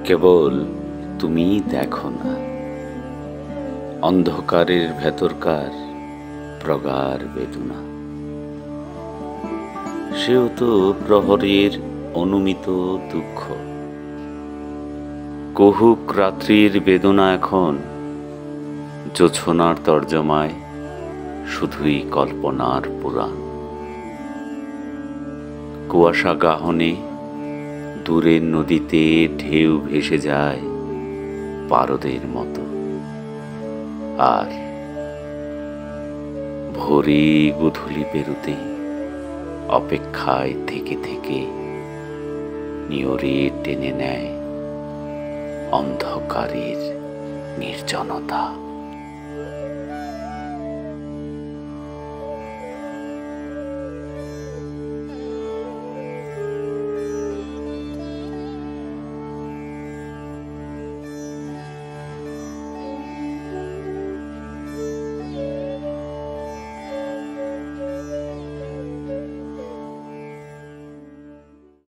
কেবল তুমি দেখো না অন্ধকারের ভেতরকার প্রগাঢ় বেদনা। সেও তো প্রহরের অনুমিত দুঃখ। কহুক রাত্রির বেদনা এখন জোছনার তর্জমায় শুধুই কল্পনার পুরাণ। কুয়াশা গাহনে দূরের নদীতে ঢেউ ভেসে যায় পারদের মতো। আর ভোরে গোধূলি পেরুতে অপেক্ষায় থেকে থেকে নিয়রে টেনে নেয় অন্ধকারের নির্জনতা।